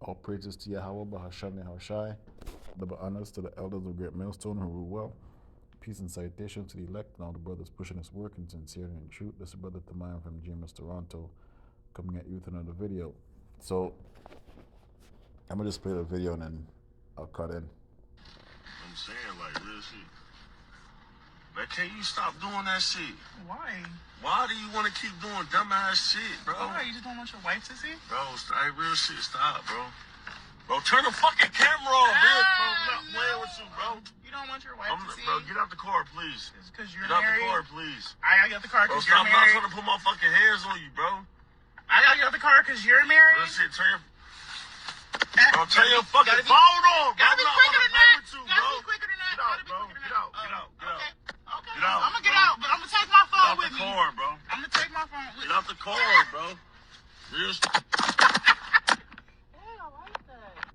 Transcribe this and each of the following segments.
All praises to Yahweh, Bahasham Yahushai. Double honors to the elders of Great Millstone who rule well. Peace and salutations to the elect and all the brothers pushing this work in sincerity and truth. This is Brother Tamayan from GMS Toronto coming at you with another video. So, I'm going to just play the video and then I'll cut in. I'm saying, like, real shit. Man, can't you stop doing that shit? Why? Why do you want to keep doing dumbass shit, bro? Why? You just don't want your wife to see? Bro, hey, real shit, stop, bro. Bro, turn the fucking camera off, bitch, bro. I'm not playing with you, bro. You don't want your wife to see? Bro, get out the car, please. It's because you're Get out married. the car, please. I gotta get the car Bro, because you're stop not married. trying to put my fucking hands on you, bro. I gotta get out the car because you're married. Real shit, turn your... Bro, turn your fucking phone on, bro. Gotta be I'm not quicker gonna than play that. with you, Gotta bro. be quicker than that. Get out, Gotta be bro. quicker than Get that. out, get out, get out. Okay. Get out, I'm gonna get bro. out, but I'm gonna take my Get phone out with the me. car, bro. I'm gonna take my phone with Get me. out the car, bro. Real shit. I like that.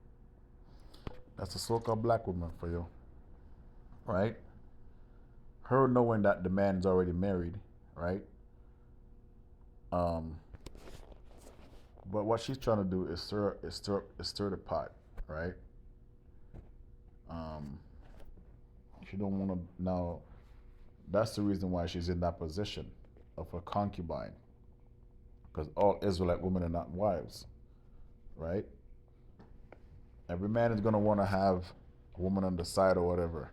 That's a so-called black woman for you, right? Her knowing that the man's already married, right? But what she's trying to do is stir the pot, right? She don't want to now. That's the reason why she's in that position of a concubine, because all Israelite women are not wives, right? Every man is gonna want to have a woman on the side or whatever,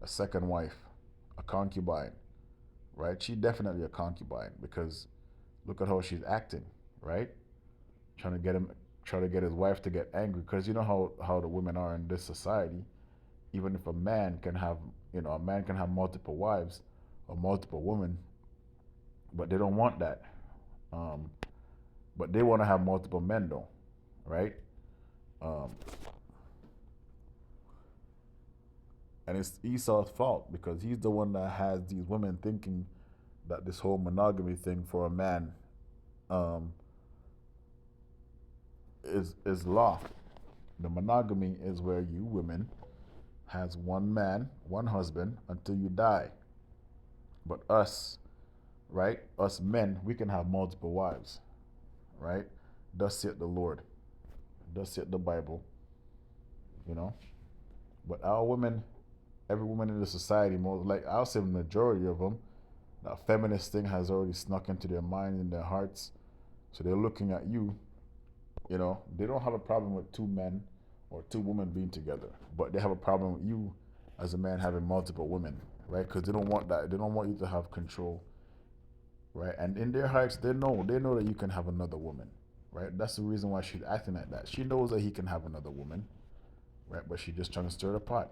a second wife, a concubine, right? She definitely a concubine because look at how she's acting, right? Trying to get his wife to get angry because you know how the women are in this society. Even if a man can have, a man can have multiple wives or multiple women, but they don't want that. Um, but they want to have multiple men though, right? Um, and it's Esau's fault because he's the one that has these women thinking that this whole monogamy thing for a man um, is law. The monogamy is where you women has one man, one husband until you die. But us, right? Us men, we can have multiple wives, right? Thus saith the Lord. Thus saith the Bible, you know. But our women, every woman in the society, most like I'll say the majority of them, that feminist thing has already snuck into their mind and their hearts. So they're looking at you, they don't have a problem with two men or two women being together, but they have a problem with you as a man having multiple women, right? Because they don't want that. They don't want you to have control, right? And in their hearts, they know that you can have another woman, right? That's the reason why she's acting like that. She knows that he can have another woman, right? But she's just trying to stir the pot,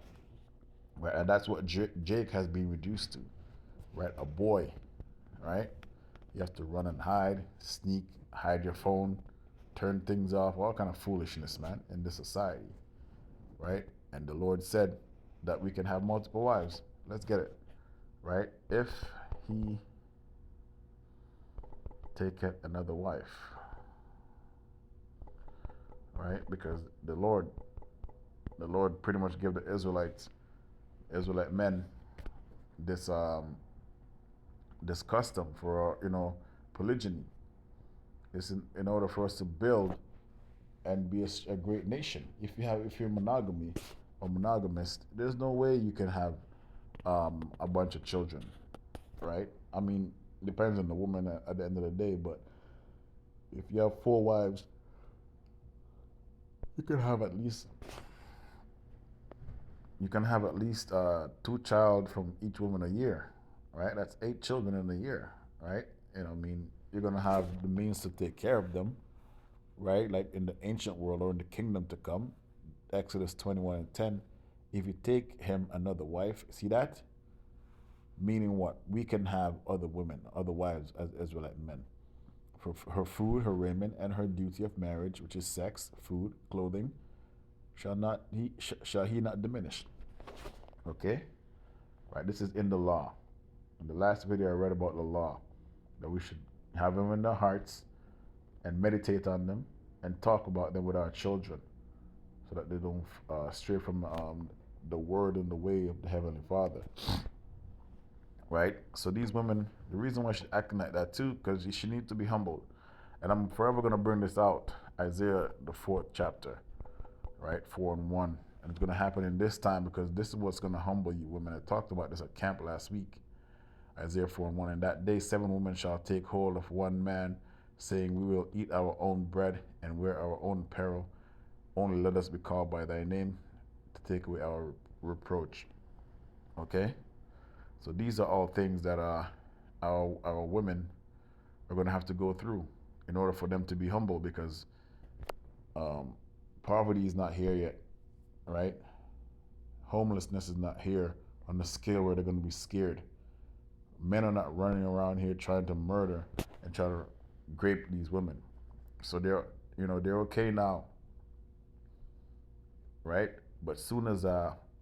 right? And that's what Jake has been reduced to, right? A boy, right? You have to run and hide, sneak, hide your phone, turn things off, all kind of foolishness, man, in this society, right? And the Lord said that we can have multiple wives. Let's get it, right? If he taketh another wife, right? Because the Lord pretty much gave the Israelite men, this custom for polygyny. It's in order for us to build and be a great nation. If you're monogamy or monogamist, there's no way you can have a bunch of children, right? I mean, it depends on the woman at the end of the day, but if you have four wives, you can have at least two child from each woman a year, right? That's 8 children in a year, right? I mean, you're gonna have the means to take care of them, right? Like in the ancient world or in the kingdom to come, Exodus 21:10. If you take him another wife, see that? Meaning what? We can have other women, other wives as Israelite men. For her food, her raiment, and her duty of marriage, which is sex, food, clothing, shall he not diminish. Okay? Right, this is in the law. In the last video I read about the law, that we should have them in our hearts and meditate on them and talk about them with our children so that they don't stray from the word and the way of the Heavenly Father. Right? So these women, the reason why she's acting like that too, because she needs to be humbled. And I'm forever going to bring this out Isaiah, the 4th chapter, right? 4 and 1. And it's going to happen in this time because this is what's going to humble you women. I talked about this at camp last week. Isaiah 4 and 1. And that day 7 women shall take hold of one man, saying, we will eat our own bread and wear our own apparel. Only let us be called by thy name to take away our reproach. Okay? So these are all things that our women are going to have to go through in order for them to be humble, because poverty is not here yet, right? Homelessness is not here on the scale where they're going to be scared. Men are not running around here trying to murder and try to grape these women. So they're okay now, right? But soon as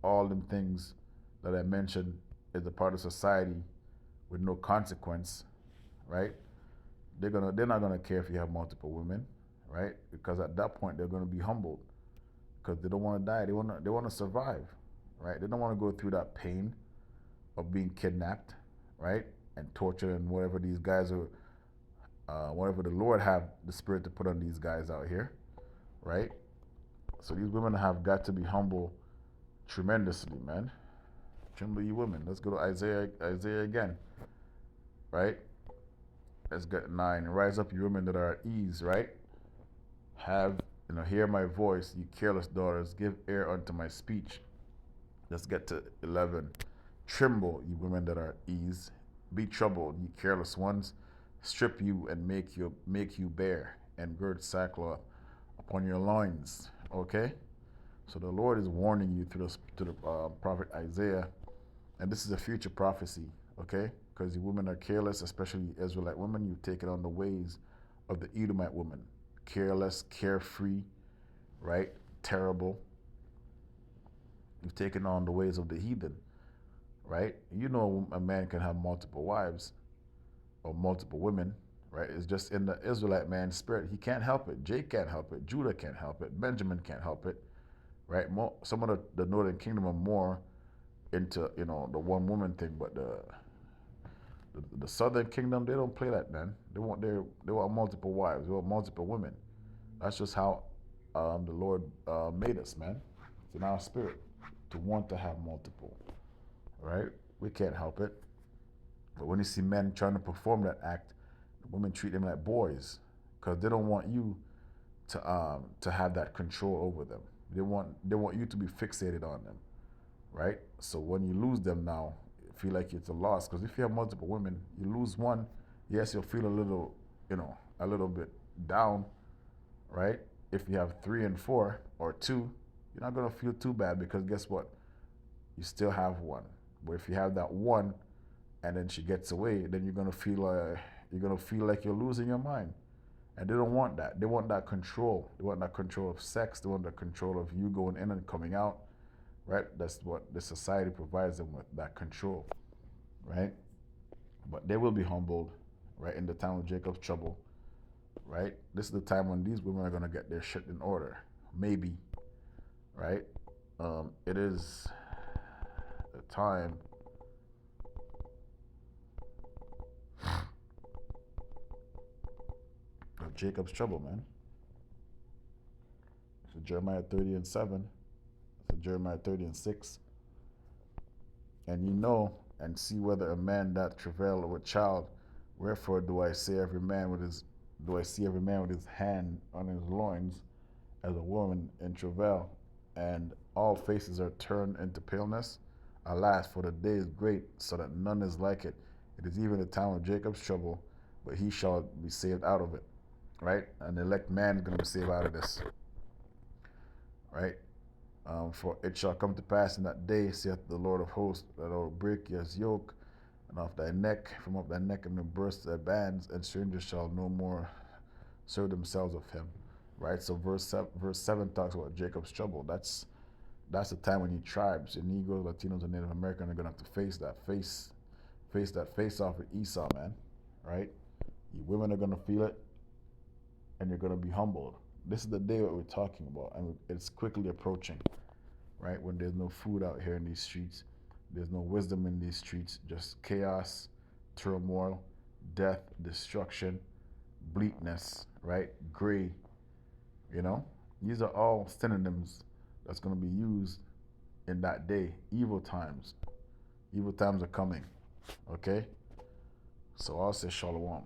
all them things that I mentioned is a part of society with no consequence, right? They're not gonna care if you have multiple women, right? Because at that point they're gonna be humbled because they don't want to die. They want to survive, right? They don't want to go through that pain of being kidnapped, right, and tortured and whatever these guys are, whatever the Lord have the spirit to put on these guys out here, right? So these women have got to be humble tremendously, man. Tremble, you women. Let's go to Isaiah again, right? Let's get 9. Rise up, you women that are at ease, right? Hear my voice, you careless daughters. Give ear unto my speech. Let's get to 11. Tremble, you women that are at ease. Be troubled, you careless ones. Strip you and make you bare, and gird sackcloth upon your loins. Okay? So the Lord is warning you to the prophet Isaiah, and this is a future prophecy, okay? Because you women are careless, especially Israelite women. You've taken on the ways of the Edomite woman. Careless, carefree, right? Terrible. You've taken on the ways of the heathen, right? You know a man can have multiple wives or multiple women, right? It's just in the Israelite man's spirit. He can't help it. Jake can't help it. Judah can't help it. Benjamin can't help it, right? Some of the northern kingdom are more into the one woman thing, but the southern kingdom, they don't play that, man. They want multiple wives. They want multiple women. That's just how the Lord made us, man. It's in our spirit to want to have multiple, right? We can't help it. But when you see men trying to perform that act, women treat them like boys because they don't want you to have that control over them. They want you to be fixated on them, right? So when you lose them now, you feel like it's a loss, because if you have multiple women, you lose one, yes, you'll feel a little bit down, right? If you have 3 and 4 or 2, you're not gonna feel too bad because guess what? You still have one. But if you have that one and then she gets away, then you're gonna feel like you're losing your mind. And they don't want that. They want that control. They want that control of sex. They want the control of you going in and coming out, right? That's what the society provides them with, that control, right? But they will be humbled, right, in the time of Jacob's trouble, right? This is the time when these women are going to get their shit in order. Maybe, right? It is the time of Jacob's trouble, man. So Jeremiah 30 and 7. So Jeremiah 30 and 6. And and see whether a man that travail with child, wherefore do I see every man with his hand on his loins as a woman in travail, and all faces are turned into paleness. Alas, for the day is great, so that none is like it. It is even the time of Jacob's trouble, but he shall be saved out of it. Right? An elect man is going to be saved out of this. Right? For it shall come to pass in that day, saith the Lord of hosts, that I will break his yoke, and off thy neck, from off thy neck, and will burst thy bands, and strangers shall no more serve themselves of him. Right? So verse 7 talks about Jacob's trouble. That's the time when you tribes, and Negroes, Latinos, and Native Americans are gonna have to face that face off with Esau, man. Right? You women are gonna feel it, and you're gonna be humbled. This is the day that we're talking about, and it's quickly approaching, right? When there's no food out here in these streets, there's no wisdom in these streets, just chaos, turmoil, death, destruction, bleakness, right? Gray, You know, these are all synonyms that's going to be used in that day. Evil times. Evil times are coming. Okay? So I'll say shalom.